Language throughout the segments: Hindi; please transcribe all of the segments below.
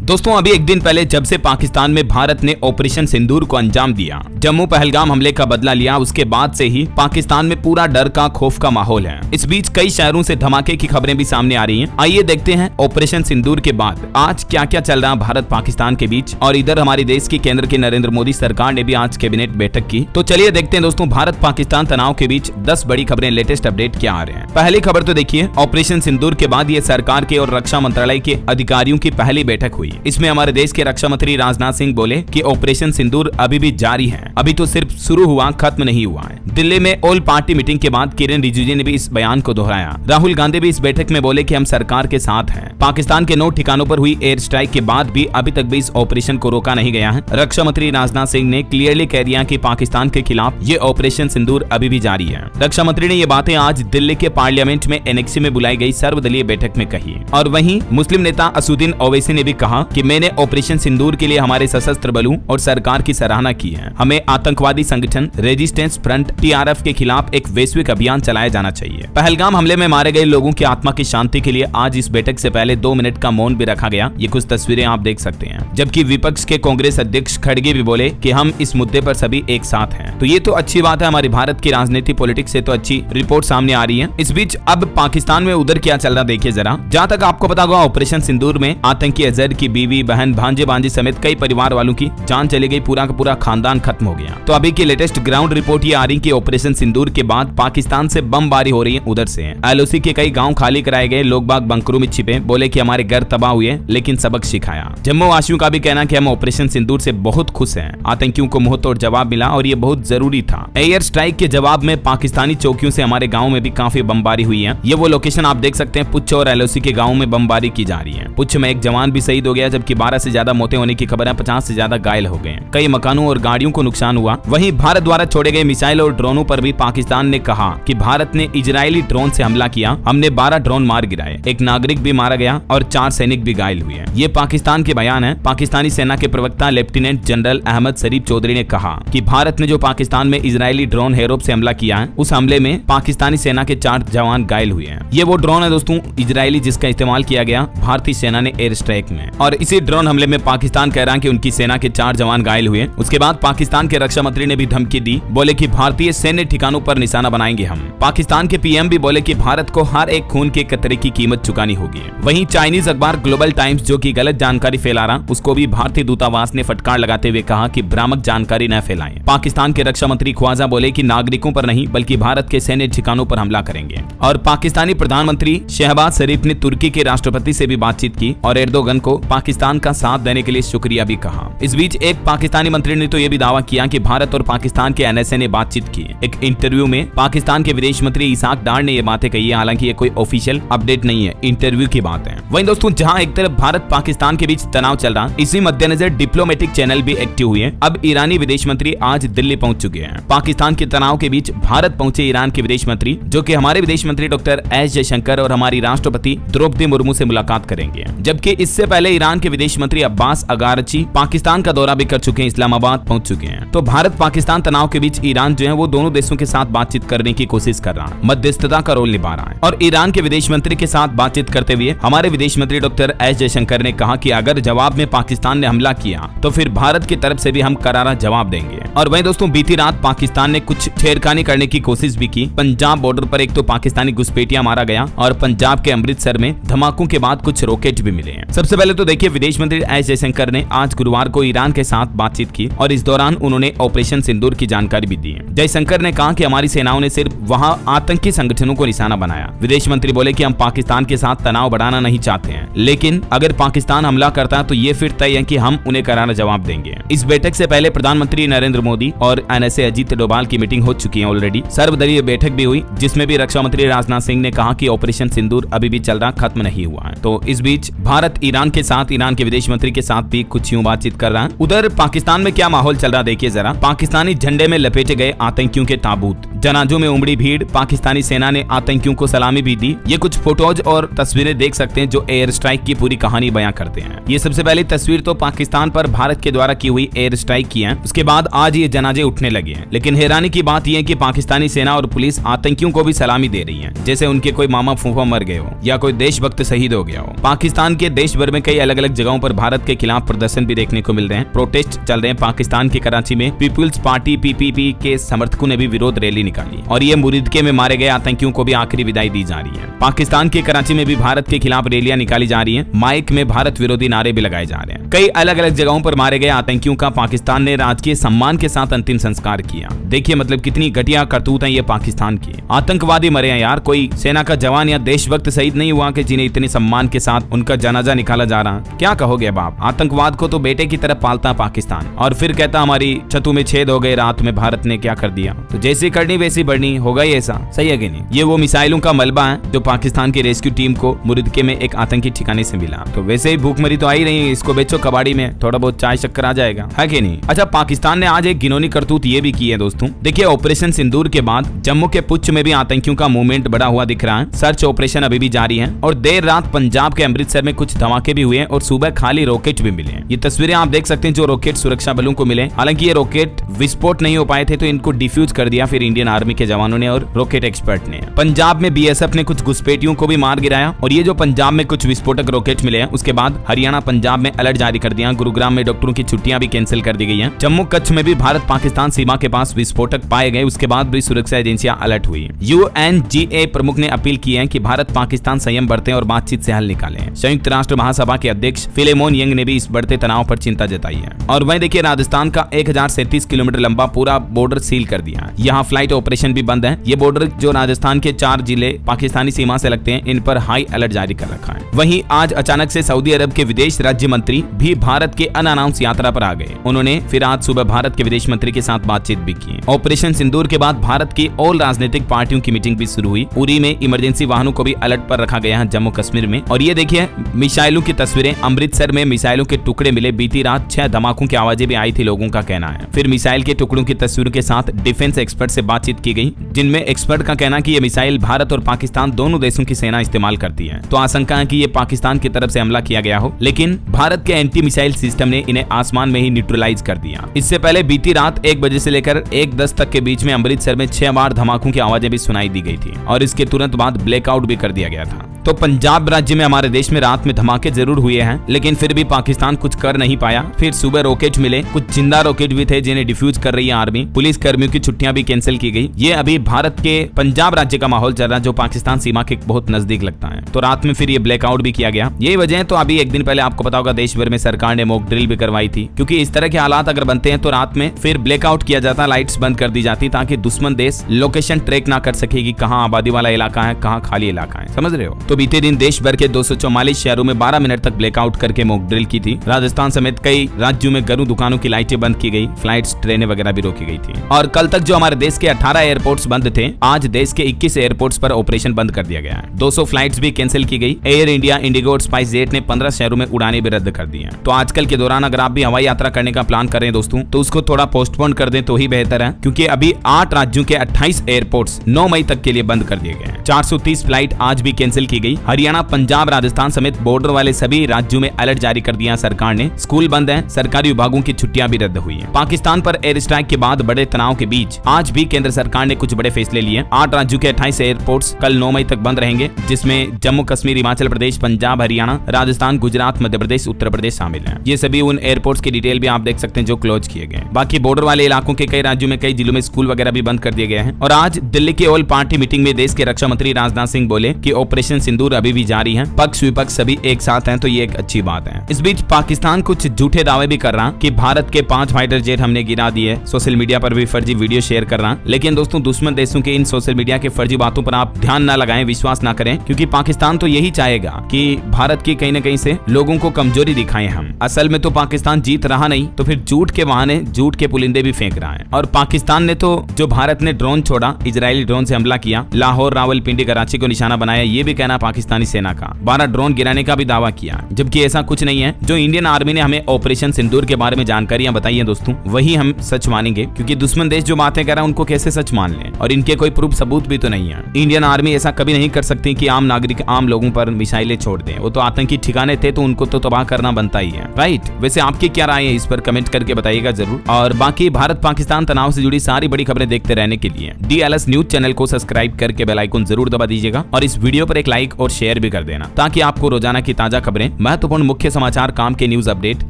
दोस्तों अभी एक दिन पहले जब से पाकिस्तान में भारत ने ऑपरेशन सिंदूर को अंजाम दिया, जम्मू पहलगाम हमले का बदला लिया, उसके बाद से ही पाकिस्तान में पूरा डर का खौफ का माहौल है। इस बीच कई शहरों से धमाके की खबरें भी सामने आ रही हैं। आइए देखते हैं ऑपरेशन सिंदूर के बाद आज क्या क्या चल रहा है भारत पाकिस्तान के बीच। और इधर हमारे देश की केंद्र की नरेंद्र मोदी सरकार ने भी आज कैबिनेट बैठक की। तो चलिए देखते हैं दोस्तों भारत पाकिस्तान तनाव के बीच 10 बड़ी खबरें, लेटेस्ट अपडेट क्या आ रहे हैं। पहली खबर तो देखिए, ऑपरेशन सिंदूर के बाद ये सरकार के और रक्षा मंत्रालय के अधिकारियों की पहली बैठक हुई। इसमें हमारे देश के रक्षा मंत्री राजनाथ सिंह बोले कि ऑपरेशन सिंदूर अभी भी जारी है, अभी तो सिर्फ शुरू हुआ, खत्म नहीं हुआ है। दिल्ली में ऑल पार्टी मीटिंग के बाद किरण रिजिजू ने भी इस बयान को दोहराया। राहुल गांधी भी इस बैठक में बोले कि हम सरकार के साथ हैं। पाकिस्तान के 9 ठिकानों पर हुई एयर स्ट्राइक के बाद भी अभी तक भी इस ऑपरेशन को रोका नहीं गया है। रक्षा मंत्री राजनाथ सिंह ने क्लियरली कह दिया कि पाकिस्तान के खिलाफ ये ऑपरेशन सिंदूर अभी भी जारी है। रक्षा मंत्री ने ये बातें आज दिल्ली के पार्लियामेंट में एनेक्सी में बुलाई गई सर्वदलीय बैठक में कही। और वहीं मुस्लिम नेता असुद्दीन ओवैसी ने भी कहा कि मैंने ऑपरेशन सिंदूर के लिए हमारे सशस्त्र बलों और सरकार की सराहना की है। हमें आतंकवादी संगठन रेजिस्टेंस फ्रंट TRF के खिलाफ एक वैश्विक अभियान चलाया जाना चाहिए। पहलगाम हमले में मारे गए लोगों की आत्मा की शांति के लिए आज इस बैठक से पहले 2 मिनट का मौन भी रखा गया। ये कुछ तस्वीरें आप देख सकते हैं। जबकि विपक्ष के कांग्रेस अध्यक्ष खड़गे भी बोले कि हम इस मुद्दे पर सभी एक साथ हैं। तो ये तो अच्छी बात है, हमारी भारत की राजनीति पॉलिटिक्स से तो अच्छी रिपोर्ट सामने आ रही है। इस बीच अब पाकिस्तान में उधर क्या चल रहा देखिए जरा। जहाँ तक आपको पता होगा, ऑपरेशन सिंदूर में आतंकी अजहर की बीवी, बहन, भांजे भांजी समेत कई परिवार वालों की जान चली गई, पूरा का पूरा खानदान खत्म हो गया। तो अभी की लेटेस्ट ग्राउंड रिपोर्ट ये आ रही कि ऑपरेशन सिंदूर के बाद पाकिस्तान से बमबारी हो रही है। उधर से LOC के कई गांव खाली कराए गए, लोग बाग बंकरों में छिपे, बोले कि हमारे घर तबाह हुए लेकिन सबक सिखाया। जम्मू वासियों का भी कहना कि हम ऑपरेशन सिंदूर से बहुत खुश हैं। आतंकियों को मुंहतोड़ जवाब मिला और ये बहुत जरूरी था। एयर स्ट्राइक के जवाब में पाकिस्तानी चौकियों से हमारे गाँव में भी काफी बमबारी हुई है। ये वो लोकेशन आप देख सकते हैं, पुंछ और LOC के गाँव में बमबारी की जा रही है। पुंछ में एक जवान भी शहीद हो गया, जबकि 12 से ज्यादा मौतें होने की खबर है, 50 से ज्यादा घायल हो गए। कई मकानों और गाड़ियों को नुकसान हुआ। वहीं भारत द्वारा छोड़े गए मिसाइल और ड्रोनों पर भी पाकिस्तान ने कहा कि भारत ने इजरायली ड्रोन से हमला किया, हमने 12 ड्रोन मार गिराए, एक नागरिक भी मारा गया और 4 सैनिक भी घायल हुए। ये पाकिस्तान के बयान है। पाकिस्तानी सेना के प्रवक्ता लेफ्टिनेंट जनरल अहमद शरीफ चौधरी ने कहा कि भारत ने जो पाकिस्तान में इजरायली ड्रोन हेरोप से हमला किया है, उस हमले में पाकिस्तानी सेना के 4 जवान घायल हुए हैं। ये वो ड्रोन है दोस्तों इजरायली जिसका इस्तेमाल किया गया भारतीय सेना ने एयर स्ट्राइक में। और इसी ड्रोन हमले में पाकिस्तान कह रहा है कि उनकी सेना के 4 जवान घायल हुए। उसके बाद पाकिस्तान के रक्षा मंत्री ने भी धमकी दी, बोले कि भारतीय सैन्य ठिकानों पर निशाना बनाएंगे हम। पाकिस्तान के PM भी बोले कि भारत को हर एक खून के कतरे की कीमत चुकानी होगी। वहीं चाइनीज अखबार ग्लोबल टाइम्स जो कि गलत जानकारी फैला रहा, उसको भी भारतीय दूतावास ने फटकार लगाते हुए कहा कि भ्रामक जानकारी न फैलाएं। पाकिस्तान के रक्षा मंत्री ख्वाजा बोले कि नागरिकों पर नहीं बल्कि भारत के सैन्य ठिकानों पर हमला करेंगे। और पाकिस्तानी प्रधानमंत्री शहबाज शरीफ ने तुर्की के राष्ट्रपति से भी बातचीत की और एर्दोगन को पाकिस्तान का साथ देने के लिए शुक्रिया भी कहा। इस बीच एक पाकिस्तानी मंत्री ने तो यह भी दावा किया कि भारत और पाकिस्तान के NSA ने बातचीत की। एक इंटरव्यू में पाकिस्तान के विदेश मंत्री इसाक डार ने ये बातें कही है, हालांकि ये कोई ऑफिशियल अपडेट नहीं है, इंटरव्यू की बात है। वहीं दोस्तों जहां एक तरफ भारत पाकिस्तान के बीच तनाव चल रहा, इसी मद्देनजर डिप्लोमेटिक चैनल भी एक्टिव हुए। अब ईरानी विदेश मंत्री आज दिल्ली पहुंच चुके हैं। पाकिस्तान के तनाव के बीच भारत पहुंचे ईरान के विदेश मंत्री, जो कि हमारे विदेश मंत्री डॉक्टर S जयशंकर और हमारी राष्ट्रपति द्रौपदी मुर्मू से मुलाकात करेंगे। जबकि इससे पहले ईरान के विदेश मंत्री अब्बास अगारची पाकिस्तान का दौरा भी कर चुके हैं, इस्लामाबाद पहुंच चुके हैं। तो भारत पाकिस्तान तनाव के बीच ईरान जो है वो दोनों देशों के साथ बातचीत करने की कोशिश कर रहा है, मध्यस्थता का रोल निभा रहा है। और ईरान के विदेश मंत्री के साथ बातचीत करते हुए हमारे विदेश मंत्री डॉक्टर S जयशंकर ने कहा कि अगर जवाब में पाकिस्तान ने हमला किया तो फिर भारत की तरफ से भी हम करारा जवाब देंगे। और वहीं दोस्तों बीती रात पाकिस्तान ने कुछ छेड़खानी करने की कोशिश भी की। पंजाब बॉर्डर पर एक तो पाकिस्तानी घुसपैठिया मारा गया और पंजाब के अमृतसर में धमाकों के बाद कुछ रॉकेट भी मिले हैं। सबसे पहले तो देखिए विदेश मंत्री S जयशंकर ने आज गुरुवार को ईरान के साथ बातचीत की और इस दौरान उन्होंने ऑपरेशन सिंदूर की जानकारी भी दी है। जयशंकर ने कहा कि हमारी सेनाओं ने सिर्फ वहां आतंकी संगठनों को निशाना बनाया। विदेश मंत्री बोले कि हम पाकिस्तान के साथ तनाव बढ़ाना नहीं चाहते हैं, लेकिन अगर पाकिस्तान हमला करता है तो ये फिर तय है कि हम उन्हें करारा जवाब देंगे। इस बैठक से पहले प्रधानमंत्री नरेंद्र मोदी और NSA अजीत डोभाल की मीटिंग हो चुकी है ऑलरेडी। सर्वदलीय बैठक भी हुई जिसमें भी रक्षा मंत्री राजनाथ सिंह ने कहा कि ऑपरेशन सिंदूर अभी भी चल रहा, खत्म नहीं हुआ है। तो इस बीच भारत ईरान के साथ ईरान के विदेश मंत्री के साथ भी कुछ यूं बातचीत कर रहा है। उधर पाकिस्तान में क्या माहौल चल रहा देखिए जरा। पाकिस्तानी झंडे में लपेटे गए आतंकियों के ताबूत, जनाजों में उमड़ी भीड़। पाकिस्तानी सेना ने आतंकियों को सलामी भी दी। ये कुछ फोटोज और तस्वीरें देख सकते हैं जो एयर स्ट्राइक की पूरी कहानी बयां करते हैं। ये सबसे पहली तस्वीर तो पाकिस्तान पर भारत के द्वारा की हुई एयर स्ट्राइक की है, उसके बाद आज ये जनाजे उठने लगे हैं। लेकिन हैरानी की बात यह है कि पाकिस्तानी सेना और पुलिस आतंकियों को भी सलामी दे रही है, जैसे उनके कोई मामा फूफा मर गए हो या कोई देशभक्त शहीद हो गया हो। पाकिस्तान के देश भर में कई अलग अलग अलग जगहों पर भारत के खिलाफ प्रदर्शन भी देखने को मिल रहे हैं। प्रोटेस्ट चल रहे हैं। पाकिस्तान के कराची में पीपुल्स पार्टी PPP के समर्थकों ने भी विरोध रैली निकाली और ये मुरीदके में मारे गए आतंकियों को भी आखिरी विदाई दी जा रही है। पाकिस्तान के कराची में भी भारत के खिलाफ रैलियां निकाली जा रही है। माइक में भारत विरोधी नारे भी लगाए जा रहे हैं। कई अलग अलग जगहों पर मारे गए आतंकियों का पाकिस्तान ने राजकीय सम्मान के साथ अंतिम संस्कार किया। देखिए मतलब कितनी घटिया करतूत है ये पाकिस्तान की। आतंकवादी मरे हैं यार, कोई सेना का जवान या देशभक्त शहीद नहीं हुआ कि जिन्हें इतने सम्मान के साथ उनका जनाजा निकाला जा रहा है। क्या कहोगे बाप? आतंकवाद को तो बेटे की तरह पालता पाकिस्तान और फिर कहता हमारी छतों में छेद हो गए, रात में भारत ने क्या कर दिया। तो जैसी करनी वैसी बढ़नी, होगा ही ऐसा, सही है कि नहीं? ये वो मिसाइलों का मलबा है जो पाकिस्तान की रेस्क्यू टीम को मुरीदके में एक आतंकी ठिकाने से मिला। तो वैसे ही भूखमरी तो आई रही, इसको बेचो कबाड़ी में, थोड़ा बहुत चाय शक्कर आ जाएगा, है कि नहीं? अच्छा, पाकिस्तान ने आज एक घिनौनी करतूत ये भी की है दोस्तों। देखिए ऑपरेशन सिंदूर के बाद जम्मू के पुंछ में भी आतंकियों का मूवमेंट बढ़ा हुआ दिख रहा है। सर्च ऑपरेशन अभी भी जारी है और देर रात पंजाब के अमृतसर में कुछ धमाके भी हुए और सुबह खाली रॉकेट भी मिले। ये तस्वीरें आप देख सकते हैं जो रॉकेट सुरक्षा बलों को मिले। हालांकि ये रॉकेट विस्फोट नहीं हो पाए थे तो इनको डिफ्यूज कर दिया फिर इंडियन आर्मी के जवानों ने और रॉकेट एक्सपर्ट ने। पंजाब में BSF ने कुछ घुसपैठियों को भी मार गिराया और ये जो पंजाब में कुछ विस्फोटक रॉकेट मिले हैं उसके बाद हरियाणा पंजाब में अलर्ट जारी कर दिया। गुरुग्राम में डॉक्टरों की छुट्टियां भी कैंसिल कर दी गई हैं। जम्मू कच्छ में भी भारत पाकिस्तान सीमा के पास विस्फोटक पाए गए, उसके बाद भी सुरक्षा एजेंसियां अलर्ट हुई। UNGA प्रमुख ने अपील की है कि भारत पाकिस्तान संयम बरतें और बातचीत से हल निकालें। संयुक्त राष्ट्र महासभा के अध्यक्ष फिलेमोन यंग ने भी इस बढ़ते तनाव पर चिंता जताई है। और वहीं देखिए राजस्थान का 1037 किलोमीटर लंबा पूरा बॉर्डर सील कर दिया। यहाँ फ्लाइट ऑपरेशन भी बंद है। ये बॉर्डर जो राजस्थान के 4 जिले पाकिस्तानी सीमा से लगते हैं इन पर हाई अलर्ट जारी कर रखा है। वहीं आज अचानक से सऊदी अरब के विदेश राज्य मंत्री भी भारत के अनअनाउंस यात्रा पर आ गए। उन्होंने फिर आज सुबह भारत के विदेश मंत्री के साथ बातचीत भी की। ऑपरेशन सिंदूर के बाद भारत की ऑल राजनीतिक पार्टियों की मीटिंग भी शुरू हुई। उरी में इमरजेंसी वाहनों को भी अलर्ट पर रखा गया है जम्मू कश्मीर में। और ये देखिए मिसाइलों की तस्वीरें। अमृतसर में मिसाइलों के टुकड़े मिले। बीती रात 6 धमाकों की आवाजें भी आई थी लोगों का कहना है। फिर मिसाइल के टुकड़ों की तस्वीरों के साथ डिफेंस एक्सपर्ट से बातचीत की गई जिनमें एक्सपर्ट का कहना कि ये मिसाइल भारत और पाकिस्तान दोनों देशों की सेना इस्तेमाल करती है। तो आशंका है कि ये पाकिस्तान की तरफ से हमला किया गया हो, लेकिन भारत के एंटी मिसाइल सिस्टम ने इन्हें आसमान में ही न्यूट्रलाइज कर दिया। इससे पहले बीती रात 1 बजे से लेकर 1:10 तक के बीच में अमृतसर में 6 बार धमाकों की आवाजें भी सुनाई दी गई थी और इसके तुरंत बाद ब्लैकआउट भी कर दिया गया था। तो पंजाब राज्य में हमारे देश में रात में धमाके जरूर हुए हैं लेकिन फिर भी पाकिस्तान कुछ कर नहीं पाया। फिर सुबह रॉकेट मिले, कुछ जिंदा रॉकेट भी थे जिन्हें डिफ्यूज कर रही है आर्मी। पुलिस कर्मियों की छुट्टियां भी कैंसिल की गई। ये अभी भारत के पंजाब राज्य का माहौल चल रहा है जो पाकिस्तान सीमा के बहुत नजदीक लगता है। तो रात में फिर ये ब्लैकआउट भी किया गया। यही वजह है तो अभी एक दिन पहले आपको पता होगा देश भर में सरकार ने मॉक ड्रिल भी करवाई थी क्योंकि इस तरह के हालात अगर बनते हैं तो रात में फिर ब्लैकआउट किया जाता, लाइट्स बंद कर दी जाती ताकि दुश्मन देश लोकेशन ट्रैक ना कर सके कि कहां आबादी वाला इलाका है, कहां खाली इलाका है। समझ रहे हो? तो बीते दिन देश भर के 244 शहरों में 12 मिनट तक ब्लैकआउट करके मॉक ड्रिल की थी। राजस्थान समेत कई राज्यों में घरों दुकानों की लाइटें बंद की गई, फ्लाइट्स ट्रेनें वगैरह भी रोकी गई थी। और कल तक जो हमारे देश के 18 एयरपोर्ट्स बंद थे, आज देश के 21 एयरपोर्ट्स पर ऑपरेशन बंद कर दिया गया है। 200 फ्लाइट्स भी कैंसिल की गई। एयर इंडिया, इंडिगो और स्पाइस जेट ने 15 शहरों में उड़ानें भी रद्द कर दी हैं। तो आजकल के दौरान अगर आप भी हवाई यात्रा करने का प्लान कर रहे हैं दोस्तों तो उसको थोड़ा पोस्टपोन कर दें तो ही बेहतर है क्योंकि अभी 8 राज्यों के 28 एयरपोर्ट्स 9 मई तक के लिए बंद कर दिए गए हैं। 430 फ्लाइट आज भी कैंसिल की गई। हरियाणा, पंजाब, राजस्थान समेत बॉर्डर वाले सभी राज्यों में अलर्ट जारी कर दिया सरकार ने। स्कूल बंद हैं, सरकारी विभागों की छुट्टियां भी रद्द हुई हैं। पाकिस्तान पर एयर स्ट्राइक के बाद बड़े तनाव के बीच आज भी केंद्र सरकार ने कुछ बड़े फैसले लिए। 8 राज्यों के 28 एयरपोर्ट्स कल 9 मई तक बंद रहेंगे जिसमें जम्मू कश्मीर, हिमाचल प्रदेश, पंजाब, हरियाणा, राजस्थान, गुजरात, मध्य प्रदेश, उत्तर प्रदेश शामिल हैं। ये सभी उन एयरपोर्ट्स की डिटेल भी आप देख सकते हैं जो क्लोज किए गए। बाकी बॉर्डर वाले इलाकों के कई राज्यों में कई जिलों में स्कूल वगैरह भी बंद कर दिए गए हैं। और आज दिल्ली की ऑल पार्टी मीटिंग में देश के रक्षा मंत्री राजनाथ सिंह बोले कि ऑपरेशन सिंदूर अभी भी जारी है, पक्ष विपक्ष सभी एक साथ हैं तो ये एक अच्छी बात है। इस बीच पाकिस्तान कुछ झूठे दावे भी कर रहा कि भारत के 5 फाइटर जेट हमने गिरा दिए। सोशल मीडिया पर भी फर्जी वीडियो शेयर कर रहा। लेकिन दोस्तों दुश्मन देशों के इन सोशल मीडिया के फर्जी बातों पर आप ध्यान न लगाएं, विश्वास न करें क्योंकि पाकिस्तान तो यही चाहेगा कि भारत की कहीं न कहीं से लोगों को कमजोरी दिखाएं हम। असल में तो पाकिस्तान जीत रहा नहीं तो फिर झूठ के बहाने झूठ के पुलिंदे भी फेंक रहा है। और पाकिस्तान ने तो जो भारत ने ड्रोन छोड़ा, इजरायली ड्रोन से हमला किया, लाहौर, रावलपिंडी, कराची को निशाना बनाया, ये भी कहना पाकिस्तानी सेना का। 12 ड्रोन गिराने का भी दावा किया जबकि ऐसा कुछ नहीं है। जो इंडियन आर्मी ने हमें ऑपरेशन सिंदूर के बारे में जानकारियां बताई है दोस्तों वही हम सच मानेंगे क्योंकि दुश्मन देश जो बातें कर रहा है उनको कैसे सच मान लें और इनके कोई प्रूफ सबूत भी तो नहीं है। इंडियन आर्मी ऐसा कभी नहीं कर सकती कि आम नागरिक, आम लोगों पर मिसाइलें छोड़ दें। वो तो आतंकी ठिकाने थे तो उनको तो तबाह करना बनता ही है, राइट? वैसे आपकी क्या राय है इस पर कमेंट करके बताइएगा जरूर। और बाकी भारत पाकिस्तान तनाव से जुड़ी सारी बड़ी खबरें देखते रहने के लिए DLS न्यूज चैनल को सब्सक्राइब करके बेल आइकन जरूर दबा दीजिएगा और इस वीडियो पर एक लाइक लाइक और शेयर भी कर देना, ताकि आपको रोजाना की ताजा खबरें, महत्वपूर्ण मुख्य समाचार, काम के न्यूज अपडेट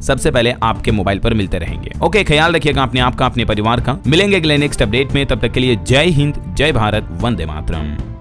सबसे पहले आपके मोबाइल पर मिलते रहेंगे। ओके, ख्याल रखिएगा अपने आप का, अपने परिवार का। मिलेंगे अगले नेक्स्ट अपडेट में, तब तक के लिए जय हिंद, जय भारत, वंदे मातरम।